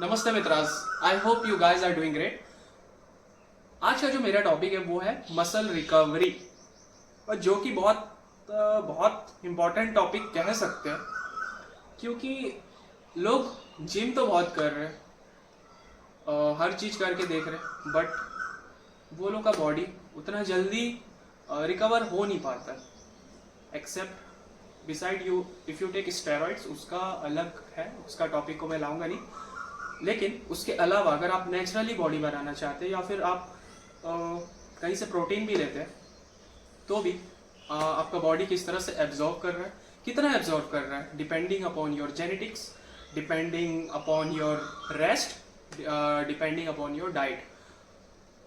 नमस्ते मित्रास, I hope you guys are doing great. आज का जो मेरा टॉपिक है वो है मसल रिकवरी, और जो कि बहुत इम्पोर्टेंट टॉपिक कह सकते हैं, क्योंकि लोग जिम तो बहुत कर रहे हैं, हर चीज़ करके देख रहे हैं, बट वो लोग का बॉडी उतना जल्दी रिकवर हो नहीं पाता except beside you if you take steroids, उसका अलग है, उसका टॉपिक को मैं लाऊंगा नहीं। लेकिन उसके अलावा अगर आप नेचुरली बॉडी बनाना चाहते हैं या फिर आप कहीं से प्रोटीन भी लेते हैं, तो भी आपका बॉडी किस तरह से एब्जॉर्व कर रहा है, कितना एब्जॉर्व कर रहा है, depending upon your genetics, depending upon your rest, depending upon your diet.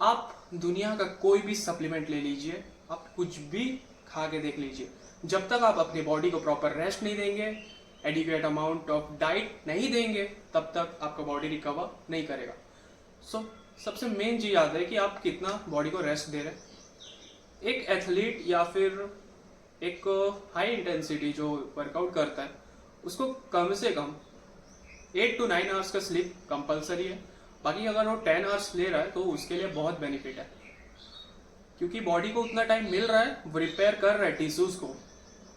आप दुनिया का कोई भी सप्लीमेंट ले लीजिए, आप कुछ भी खा के देख लीजिए, जब तक आप अपनी बॉडी को प्रॉपर रेस्ट नहीं देंगे, एडिक्वेट अमाउंट ऑफ डाइट नहीं देंगे, तब तक आपका बॉडी रिकवर नहीं करेगा। सबसे मेन चीज आता है कि आप कितना बॉडी को रेस्ट दे रहे हैं। एक एथलीट या फिर एक हाई इंटेंसिटी जो वर्कआउट करता है, उसको कम से कम 8 to 9 आवर्स का स्लीप कंपलसरी है। बाकी अगर वो 10 आवर्स ले रहा है तो उसके लिए बहुत बेनिफिट है, क्योंकि बॉडी को उतना टाइम मिल रहा है, वो रिपेयर कर रहा है टिश्यूज को।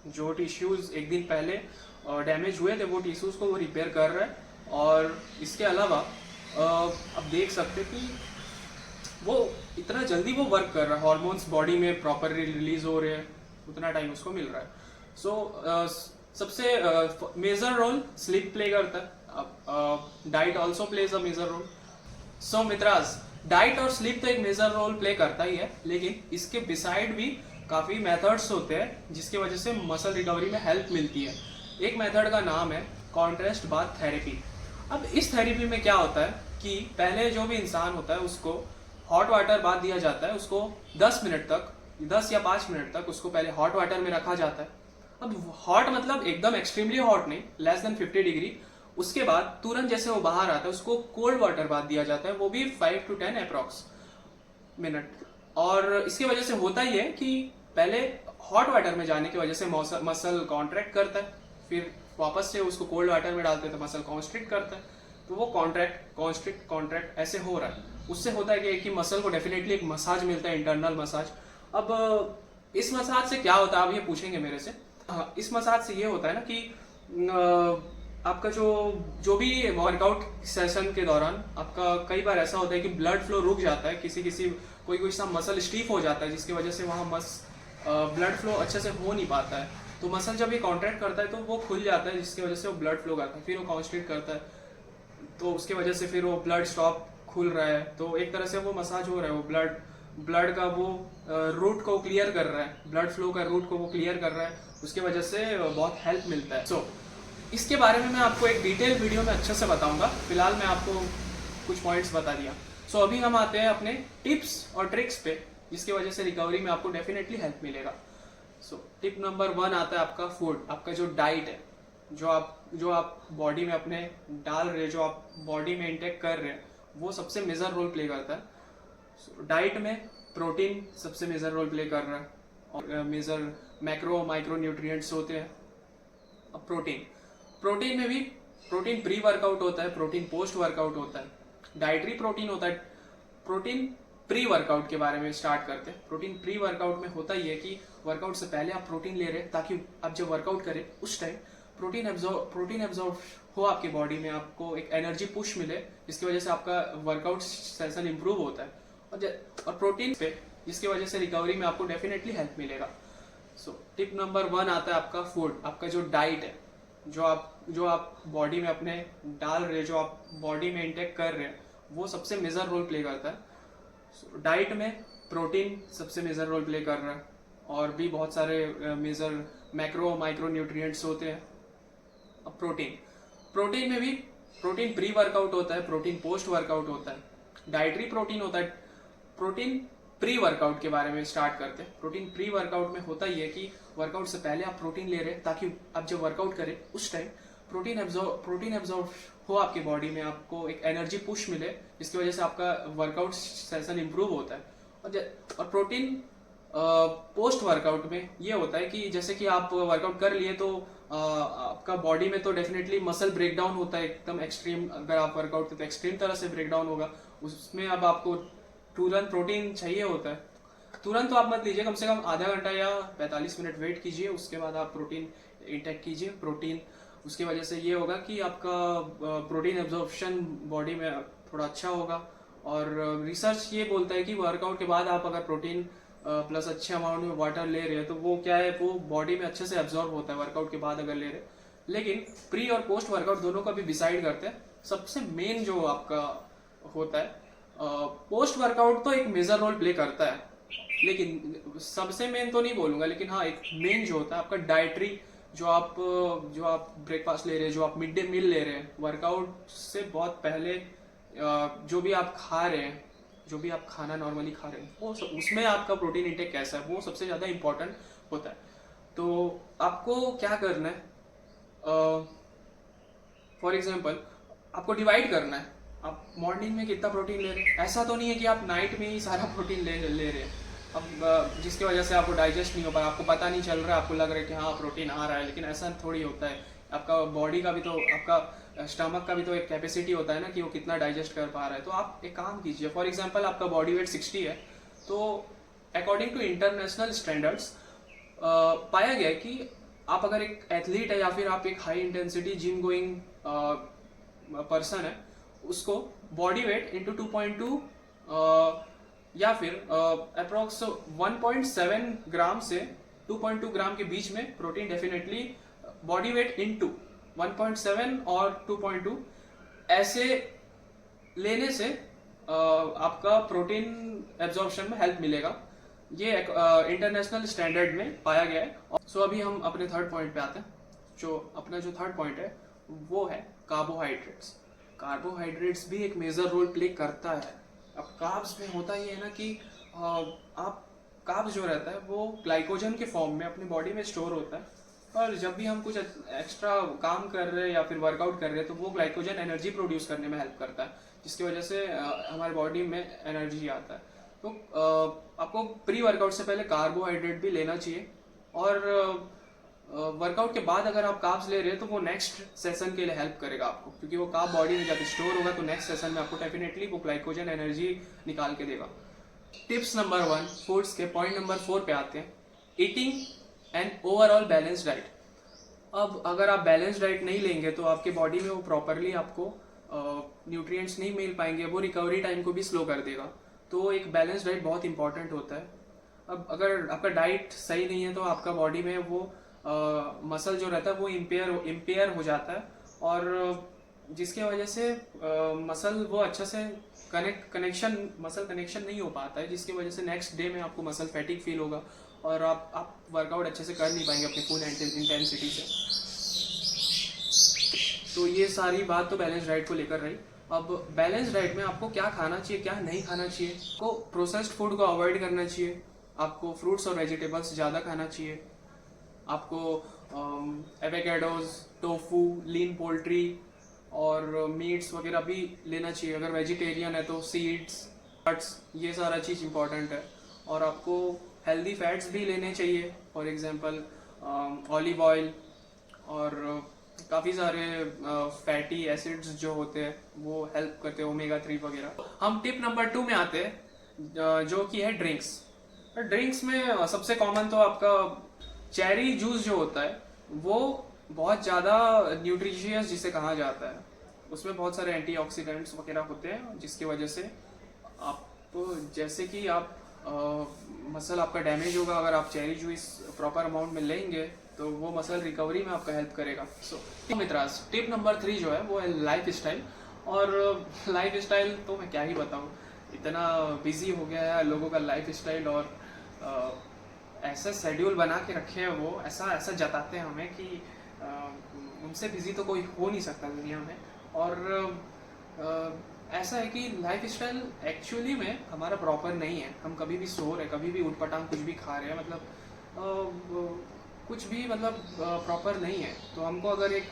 जो टिश्यूज एक दिन पहले डैमेज हुए थे, वो टिश्यूज को वो रिपेयर कर रहा है। और इसके अलावा आप देख सकते हैं कि वो इतना जल्दी वो वर्क कर रहा है, हार्मोन्स बॉडी में प्रॉपरली रिलीज हो रहे हैं, उतना टाइम उसको मिल रहा है। सबसे मेजर रोल स्लीप प्ले करता है। Diet also plays a major role. So मित्रास, डाइट और स्लीप तो एक मेजर रोल प्ले करता ही है, लेकिन इसके बिसाइड भी काफी मेथड्स होते हैं जिसकी वजह से मसल रिकवरी में हेल्प मिलती है। एक मेथड का नाम है कॉन्ट्रास्ट बाथ थेरेपी। अब इस थेरेपी में क्या होता है कि पहले जो भी इंसान होता है उसको हॉट वाटर बाथ दिया जाता है, उसको 10 मिनट तक, 10 या 5 मिनट तक उसको पहले हॉट वाटर में रखा जाता है। अब हॉट मतलब एकदम एक्सट्रीमली हॉट नहीं, लेस देन 50 डिग्री। उसके बाद तुरंत जैसे वो बाहर आता है उसको कोल्ड वाटर बाथ दिया जाता है, वो भी 5 to 10 अप्रॉक्स मिनट। और इसकी वजह से होता ही है कि पहले हॉट वाटर में जाने की वजह से मसल कॉन्ट्रैक्ट करता है, फिर वापस से उसको कोल्ड वाटर में डालते हैं तो मसल कॉन्स्ट्रिक्ट करता है, तो वो कॉन्ट्रैक्ट ऐसे हो रहा है। उससे होता है कि मसल को डेफिनेटली एक मसाज मिलता है, इंटरनल मसाज। अब इस मसाज से क्या होता है, आप ये पूछेंगे मेरे से। हाँ, इस मसाज से ये होता है ना कि आपका जो भी वर्कआउट सेशन के दौरान आपका कई बार ऐसा होता है कि ब्लड फ्लो रुक जाता है, कोई सा मसल स्टीफ हो जाता है, जिसकी वजह से वहाँ ब्लड फ्लो अच्छे से हो नहीं पाता है। तो मसल जब ये कॉन्ट्रैक्ट करता है तो वो खुल जाता है, जिसकी वजह से वो ब्लड फ्लो करता है, फिर वो कॉन्स्ट्रिक्ट करता है, तो उसके वजह से फिर वो ब्लड स्टॉप खुल रहा है। तो एक तरह से वो मसाज हो रहा है, वो ब्लड का वो रूट को क्लियर कर रहा है, ब्लड फ्लो का रूट को वो क्लियर कर रहा है, उसकी वजह से बहुत हेल्प मिलता है। इसके बारे में मैं आपको एक डिटेल वीडियो में अच्छे से बताऊंगा, फिलहाल मैं आपको कुछ पॉइंट्स बता दिया। अभी हम आते हैं अपने टिप्स और ट्रिक्स पे, जिसकी वजह से रिकवरी में आपको डेफिनेटली हेल्प मिलेगा। टिप नंबर 1 आता है आपका फूड, आपका जो डाइट है, जो आप बॉडी में अपने डाल रहे हैं, जो आप बॉडी में इंटेक कर रहे हैं, वो सबसे मेजर रोल प्ले करता है। डाइट में प्रोटीन सबसे मेजर रोल प्ले कर रहा है, और मेजर मैक्रो माइक्रो न्यूट्रिएंट्स होते हैं। अब प्रोटीन में भी प्रोटीन प्री वर्कआउट होता है, प्रोटीन पोस्ट वर्कआउट होता है, डाइटरी प्रोटीन होता है। प्रोटीन प्री वर्कआउट के बारे में स्टार्ट करते हैं। प्रोटीन प्री वर्कआउट में होता ही है कि वर्कआउट से पहले आप प्रोटीन ले रहे हैं, ताकि आप जब वर्कआउट करें उस टाइम प्रोटीन एब्जॉर्ब हो आपकी बॉडी में, आपको एक एनर्जी पुश मिले, जिसकी वजह से आपका वर्कआउट सेशन इंप्रूव होता है। और प्रोटीन पे जिसकी वजह से रिकवरी में आपको डेफिनेटली हेल्प मिलेगा। टिप नंबर 1 आता है आपका फूड, आपका जो डाइट है, जो आप बॉडी में अपने डाल रहे हैं, जो आप बॉडी में इंटेक कर रहे हैं, वो सबसे मेजर रोल प्ले करता है। डाइट में प्रोटीन सबसे मेजर रोल प्ले कर रहा है, और भी बहुत सारे मेजर मैक्रो माइक्रो न्यूट्रिएंट्स होते हैं। अब प्रोटीन में भी प्रोटीन प्री वर्कआउट होता है, प्रोटीन पोस्ट वर्कआउट होता है, डाइटरी प्रोटीन होता है। प्रोटीन प्री वर्कआउट के बारे में स्टार्ट करते हैं। प्रोटीन प्री वर्कआउट में होता ही है कि वर्कआउट से पहले आप प्रोटीन ले रहे हैं, ताकि आप जब वर्कआउट करें उस टाइम प्रोटीन एब्जॉर्ब हो आपकी बॉडी में, आपको एक एनर्जी पुश मिले, जिसकी वजह से आपका वर्कआउट सेशन इंप्रूव होता है। और प्रोटीन पोस्ट वर्कआउट में ये होता है कि जैसे कि आप वर्कआउट कर लिए तो आपका बॉडी में तो डेफिनेटली मसल ब्रेकडाउन होता है एकदम एक्सट्रीम, अगर आप वर्कआउट करते तो एक्सट्रीम तरह से ब्रेकडाउन होगा उसमें। अब आपको तुरंत प्रोटीन चाहिए होता है, तुरंत तो आप मत लीजिए, कम से कम आधा घंटा या 45 मिनट वेट कीजिए, उसके बाद आप प्रोटीन इंटेक कीजिए। प्रोटीन उसकी वजह से ये होगा कि आपका प्रोटीन एब्जॉर्प्शन बॉडी में थोड़ा अच्छा होगा। और रिसर्च ये बोलता है कि वर्कआउट के बाद आप अगर प्रोटीन प्लस अच्छे अमाउंट में वाटर ले रहे हैं तो वो क्या है, वो बॉडी में अच्छे से एब्जॉर्ब होता है वर्कआउट के बाद अगर ले रहे हैं। लेकिन प्री और पोस्ट वर्कआउट दोनों का भी डिसाइड करते हैं। सबसे मेन जो आपका होता है, पोस्ट वर्कआउट तो एक मेजर रोल प्ले करता है, लेकिन सबसे मेन तो नहीं बोलूंगा, लेकिन हाँ एक मेन जो होता है आपका डाइटरी, जो आप ब्रेकफास्ट ले रहे हैं, जो आप मिड डे मील ले रहे हैं, वर्कआउट से बहुत पहले जो भी आप खा रहे हैं, जो भी आप खाना नॉर्मली खा रहे हैं, वो उसमें आपका प्रोटीन इंटेक कैसा है वो सबसे ज़्यादा इंपॉर्टेंट होता है। तो आपको क्या करना है, फॉर एग्जांपल आपको डिवाइड करना है, आप मॉर्निंग में कितना प्रोटीन ले रहे हैं। ऐसा तो नहीं है कि आप नाइट में ही सारा प्रोटीन ले रहे हैं, अब जिसकी वजह से आपको डाइजेस्ट नहीं हो पा रहा, आपको पता नहीं चल रहा है, आपको लग रहा है कि हाँ प्रोटीन आ रहा है, लेकिन ऐसा थोड़ी होता है। आपका बॉडी का भी तो, आपका स्टमक का भी तो एक कैपेसिटी होता है ना कि वो कितना डाइजेस्ट कर पा रहा है। तो आप एक काम कीजिए, फॉर एग्जांपल आपका बॉडी वेट 60 है, तो अकॉर्डिंग टू इंटरनेशनल स्टैंडर्ड्स पाया गया है कि आप अगर एक एथलीट है या फिर आप एक high intensity gym going person है, उसको बॉडी वेट इंटू 2.2 या फिर अप्रोक्स 1.7 ग्राम से 2.2 ग्राम के बीच में protein definitely, body weight into 1.7 और 2.2 ऐसे लेने से आपका प्रोटीन एब्जॉर्प्शन में हेल्प मिलेगा। ये इंटरनेशनल स्टैंडर्ड में पाया गया है। सो अभी हम अपने थर्ड पॉइंट पे आते हैं। जो अपना जो थर्ड पॉइंट है वो है कार्बोहाइड्रेट्स। कार्बोहाइड्रेट्स भी एक मेजर रोल प्ले करता है। अब कार्ब्स में होता ये है ना कि आप कार्ब्स जो रहता है वो ग्लाइकोजन के फॉर्म में अपनी बॉडी में स्टोर होता है, और जब भी हम कुछ एक्स्ट्रा काम कर रहे हैं या फिर वर्कआउट कर रहे हैं तो वो ग्लाइकोजन एनर्जी प्रोड्यूस करने में हेल्प करता है, जिसकी वजह से हमारे बॉडी में एनर्जी आता है। तो आपको प्री वर्कआउट से पहले कार्बोहाइड्रेट भी लेना चाहिए, और वर्कआउट के बाद अगर आप कार्ब्स ले रहे हैं तो वो नेक्स्ट सेशन के लिए हेल्प करेगा आपको, क्योंकि वो कार्ब बॉडी में जब स्टोर होगा तो नेक्स्ट सेशन में आपको डेफिनेटली वो ग्लाइकोजन एनर्जी निकाल के देगा। टिप्स नंबर 1 फूड्स के पॉइंट नंबर 4 पे आते हैं, eating and overall balance diet. अब अगर आप बैलेंस डाइट नहीं लेंगे तो आपके बॉडी में वो प्रॉपरली आपको न्यूट्रिएंट्स नहीं मिल पाएंगे, वो रिकवरी टाइम को भी स्लो कर देगा। तो एक बैलेंस डाइट बहुत इंपॉर्टेंट होता है। अब अगर आपका डाइट सही नहीं है तो आपका बॉडी में वो मसल जो रहता है वो इम्पेयर हो जाता है, और जिसके वजह से मसल वो अच्छा से मसल कनेक्शन नहीं हो पाता है, जिसकी वजह से नेक्स्ट डे में आपको मसल फैटिक फील होगा और आप वर्कआउट अच्छे से कर नहीं पाएंगे अपने फुल इंटेंसिटी से। तो ये सारी बात तो बैलेंस डाइट को लेकर रही। अब बैलेंस डाइट में आपको क्या खाना चाहिए, क्या नहीं खाना चाहिए। आपको प्रोसेस्ड फूड को अवॉइड करना चाहिए, आपको फ्रूट्स और वेजिटेबल्स ज़्यादा खाना चाहिए, आपको एवोकाडोज, टोफू, लीन पोल्ट्री और मीट्स वगैरह भी लेना चाहिए। अगर वेजिटेरियन है तो सीड्स, नट्स, ये सारा चीज़ इंपॉर्टेंट है। और आपको हेल्दी फैट्स भी लेने चाहिए, फॉर एग्जांपल ऑलिव ऑयल, और काफ़ी सारे फैटी एसिड्स जो होते हैं वो हेल्प करते हैं, ओमेगा 3 वगैरह। हम टिप नंबर 2 में आते हैं, जो कि है ड्रिंक्स। ड्रिंक्स में सबसे कॉमन तो आपका चेरी जूस जो होता है वो बहुत ज़्यादा न्यूट्रिशियस जिसे कहा जाता है, उसमें बहुत सारे एंटीऑक्सीडेंट्स वगैरह होते हैं, जिसकी वजह से आप जैसे कि आप मसल आपका डैमेज होगा अगर आप चेरी जूस प्रॉपर अमाउंट में लेंगे तो वो मसल रिकवरी में आपका हेल्प करेगा। सो मित्रास, टिप नंबर 3 जो है वो है लाइफ स्टाइल। और लाइफ स्टाइल तो मैं क्या ही बताऊँ, इतना बिजी हो गया है लोगों का लाइफ स्टाइल, और ऐसा शेड्यूल बना के रखे हैं वो, ऐसा जताते हैं हमें कि उनसे बिजी तो कोई हो नहीं सकता दुनिया में। और ऐसा है कि लाइफ स्टाइल एक्चुअली में हमारा प्रॉपर नहीं है। हम कभी भी सो रहे, कभी भी उठपटांग कुछ भी खा रहे हैं, मतलब कुछ भी मतलब प्रॉपर नहीं है। तो हमको अगर एक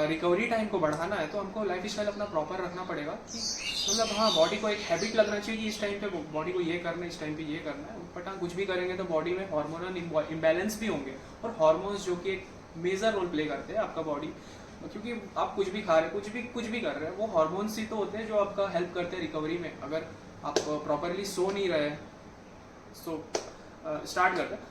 रिकवरी टाइम को बढ़ाना है तो हमको लाइफ स्टाइल अपना प्रॉपर रखना पड़ेगा, कि मतलब हाँ बॉडी को एक हैबिट लगना चाहिए कि इस टाइम पे बॉडी को ये करना है, इस टाइम पे ये करना है। उठपटांग कुछ भी करेंगे तो बॉडी में हार्मोनल इम्बैलेंस भी होंगे, और हार्मोन्स जो कि एक मेजर रोल प्ले करते हैं आपका बॉडी, क्योंकि आप कुछ भी खा रहे हैं, कुछ भी कर रहे हैं, वो हार्मोन्स ही तो होते हैं जो आपका हेल्प करते हैं रिकवरी में। अगर आप प्रॉपरली सो नहीं रहे, सो स्टार्ट करते हैं।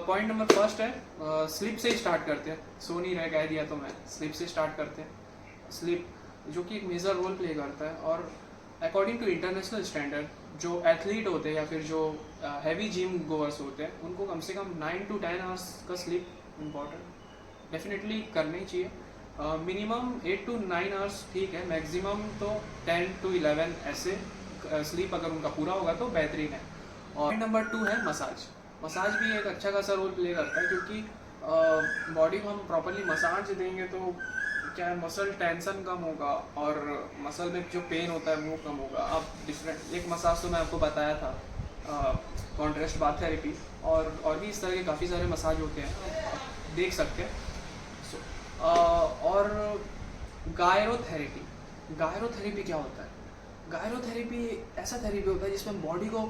पॉइंट नंबर फर्स्ट है स्लीप से ही स्टार्ट करते हैं। सो नहीं रहे कह दिया तो मैं, स्लीप से स्टार्ट करते हैं। स्लीप जो कि एक मेजर रोल प्ले करता है, और अकॉर्डिंग टू इंटरनेशनल स्टैंडर्ड जो एथलीट होते हैं या फिर जो हैवी जिम गोअर्स होते हैं, उनको कम से कम 9 to 10 आवर्स का स्लीप इम्पॉर्टेंट डेफिनेटली करना ही चाहिए। मिनिमम 8 to 9 आवर्स ठीक है, मैक्सिमम तो 10 to 11 ऐसे स्लीप अगर उनका पूरा होगा तो बेहतरीन है। और नंबर 2 है मसाज। मसाज भी एक अच्छा खासा रोल प्ले करता है, क्योंकि बॉडी को हम प्रॉपरली मसाज देंगे तो क्या है, मसल टेंशन कम होगा और मसल में जो पेन होता है वो कम होगा। आप डिफरेंट एक मसाज तो मैं आपको बताया था, कॉन्ट्रास्ट बाथ थेरेपी, और भी इस तरह के काफ़ी सारे मसाज होते हैं, आप देख सकते हैं। और गायरोथेरेपी। गायरोथेरेपी क्या होता है? गायरोथेरेपी ऐसा थेरेपी होता है जिसमें बॉडी को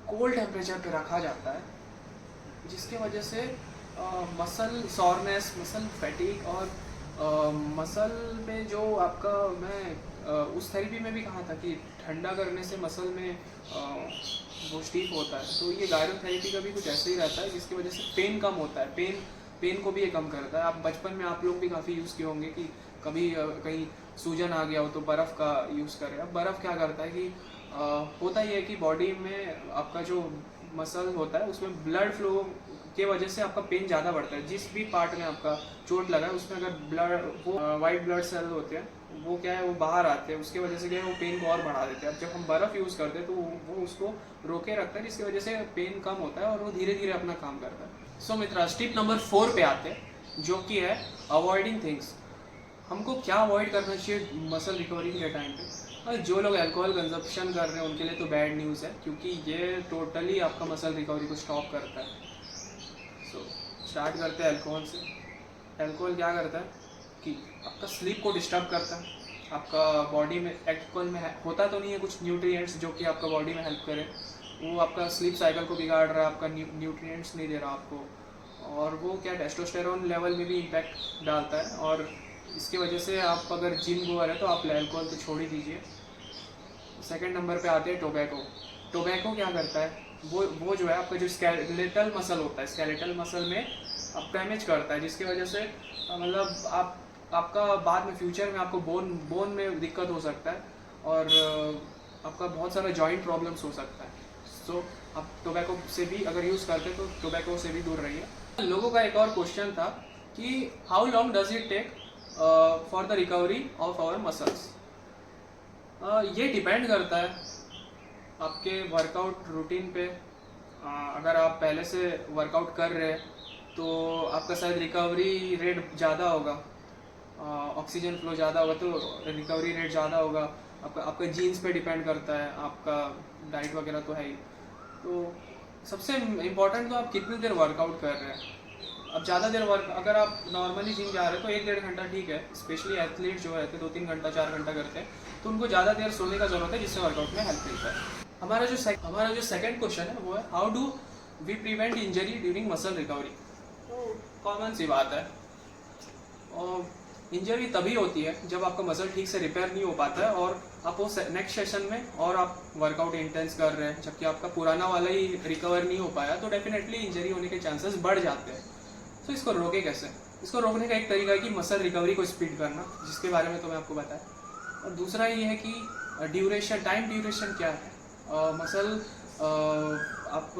कोल्ड टेम्परेचर पे रखा जाता है, जिसके वजह से मसल सॉरनेस, मसल फैटिक और मसल में जो आपका, मैं उस थेरेपी में भी कहा था कि ठंडा करने से मसल में वो स्टीफ होता है, तो ये गायरोथेरेपी का भी कुछ ऐसे ही रहता है, जिसकी वजह से पेन कम होता है। पेन को भी ये कम करता है। आप बचपन में आप लोग भी काफ़ी यूज़ किए होंगे कि कभी कहीं सूजन आ गया हो तो बर्फ़ का यूज़ करें। अब बर्फ़ क्या करता है कि होता ही है कि बॉडी में आपका जो मसल होता है उसमें ब्लड फ्लो के वजह से आपका पेन ज़्यादा बढ़ता है। जिस भी पार्ट में आपका चोट लगा है उसमें अगर ब्लड, वो वाइट ब्लड सेल होते हैं, वो क्या है, वो बाहर आते हैं, उसकी वजह से क्या है, वो पेन को और बढ़ा देते हैं। अब जब हम बर्फ़ यूज़ करते हैं तो वो उसको रोके रखता है, जिसकी वजह से पेन कम होता है और वो धीरे धीरे अपना काम करता है। सो मित्रा, टिप नंबर 4 पे आते हैं, जो कि है अवॉइडिंग थिंग्स। हमको क्या अवॉइड करना चाहिए मसल रिकवरी के टाइम पे? जो लोग अल्कोहल कंजप्शन कर रहे हैं उनके लिए तो बैड न्यूज़ है, क्योंकि ये टोटली आपका मसल रिकवरी को स्टॉप करता है। सो स्टार्ट करते हैं अल्कोहल से। अल्कोहल क्या करता है कि आपका स्लीप को डिस्टर्ब करता है। आपका बॉडी में अल्कोहल में होता तो नहीं है कुछ न्यूट्रिएंट्स जो कि आपका बॉडी में हेल्प करे, वो आपका स्लीप साइकिल को बिगाड़ रहा है, आपका न्यूट्रिएंट्स नहीं दे रहा आपको, और वो क्या टेस्टोस्टेरोन लेवल में भी इम्पैक्ट डालता है। और इसकी वजह से आप अगर जिम गोअर है तो आप अल्कोहल तो छोड़ ही दीजिए। सेकंड नंबर पे आते हैं टोबैको। टोबैको क्या करता है, वो जो है आपका जो स्केलेटल मसल होता है, स्केलेटल मसल में आप डैमेज करता है, जिसकी वजह से मतलब आपका बाद में फ्यूचर में आपको बोन में दिक्कत हो सकता है, और आपका बहुत सारा जॉइंट प्रॉब्लम्स हो सकता है। सो आप टोबैको से भी अगर यूज़ करते तो टोबैको से भी दूर रहिए। लोगों का एक और क्वेश्चन था कि how long does it take for the recovery of our muscles? ये डिपेंड करता है आपके वर्कआउट रूटीन पे। अगर आप पहले से वर्कआउट कर रहे हैं तो आपका शायद रिकवरी रेट ज़्यादा होगा, ऑक्सीजन फ्लो ज़्यादा होगा तो रिकवरी रेट ज़्यादा होगा। आपका जीन्स पे डिपेंड करता है, आपका डाइट वगैरह तो है ही। तो सबसे इम्पॉर्टेंट तो आप कितनी देर वर्कआउट कर रहे हैं। अब ज़्यादा देर अगर आप नॉर्मली जिम जा रहे हैं तो 1-1.5 घंटा ठीक है। स्पेशली एथलीट जो रहते हैं 2-3 घंटा 4 घंटा करते हैं, तो उनको ज़्यादा देर सोने का ज़रूरत है, जिससे वर्कआउट में हेल्प मिलता है। हमारा जो सेकंड क्वेश्चन है वो है how do we prevent injury during muscle recovery? तो कॉमन सी बात है, और इंजरी तभी होती है जब आपका मसल ठीक से रिपेयर नहीं हो पाता है और आप वो नेक्स्ट सेशन में और आप वर्कआउट इंटेंस कर रहे हैं, जबकि आपका पुराना वाला ही रिकवर नहीं हो पाया, तो डेफिनेटली इंजरी होने के चांसेस बढ़ जाते हैं। तो इसको रोके कैसे? इसको रोकने का एक तरीका है कि मसल रिकवरी को स्पीड करना, जिसके बारे में तो मैं आपको बताया। और दूसरा ये है कि टाइम ड्यूरेशन क्या है। मसल आप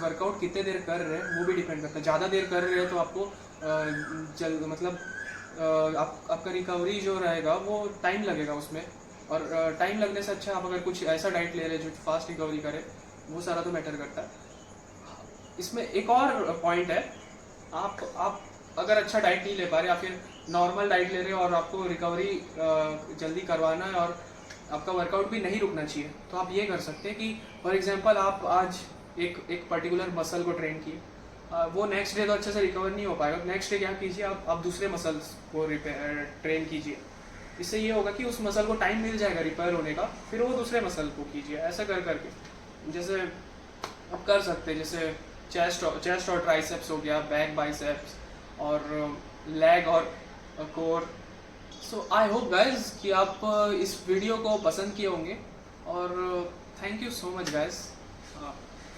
वर्कआउट कितने देर कर रहे हैं वो भी डिपेंड करता है। ज़्यादा देर कर रहे हैं तो आपको आपका रिकवरी जो रहेगा वो टाइम लगेगा उसमें, और टाइम लगने से अच्छा आप अगर कुछ ऐसा डाइट ले रहे जो फास्ट रिकवरी करे, वो सारा तो मैटर करता है। इसमें एक और पॉइंट है, आप अगर अच्छा डाइट नहीं ले पा रहे या फिर नॉर्मल डाइट ले रहे हो और आपको रिकवरी जल्दी करवाना है और आपका वर्कआउट भी नहीं रुकना चाहिए, तो आप ये कर सकते हैं कि फॉर एग्जांपल आप आज एक पर्टिकुलर मसल को ट्रेन किए, वो नेक्स्ट डे तो अच्छे से रिकवर नहीं हो पाएगा। नेक्स्ट डे क्या कीजिए, आप दूसरे मसल्स को ट्रेन कीजिए। इससे ये होगा कि उस मसल को टाइम मिल जाएगा रिपेयर होने का, फिर वो दूसरे मसल को कीजिए। ऐसा कर करके जैसे आप कर सकते हैं, जैसे चेस्ट और ट्राइसेप्स हो गया, बैक बाइसेप्स, और लैग और core. So I hope guys कि आप इस वीडियो को पसंद किए होंगे, और thank you so much guys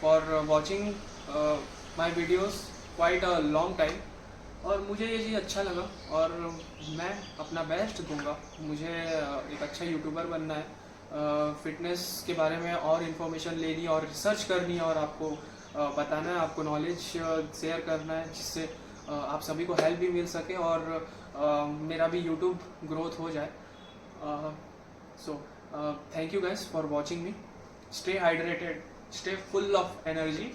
for watching my videos quite a long time. और मुझे ये चीज़ अच्छा लगा, और मैं अपना बेस्ट दूंगा। मुझे एक अच्छा यूट्यूबर बनना है, फिटनेस के बारे में और इन्फॉर्मेशन लेनी और रिसर्च करनी है, और आपको बताना है, आपको नॉलेज शेयर करना है, जिससे आप सभी को हेल्प भी मिल सके और मेरा भी यूट्यूब ग्रोथ हो जाए। So thank you guys for watching me. Stay hydrated, stay full of energy.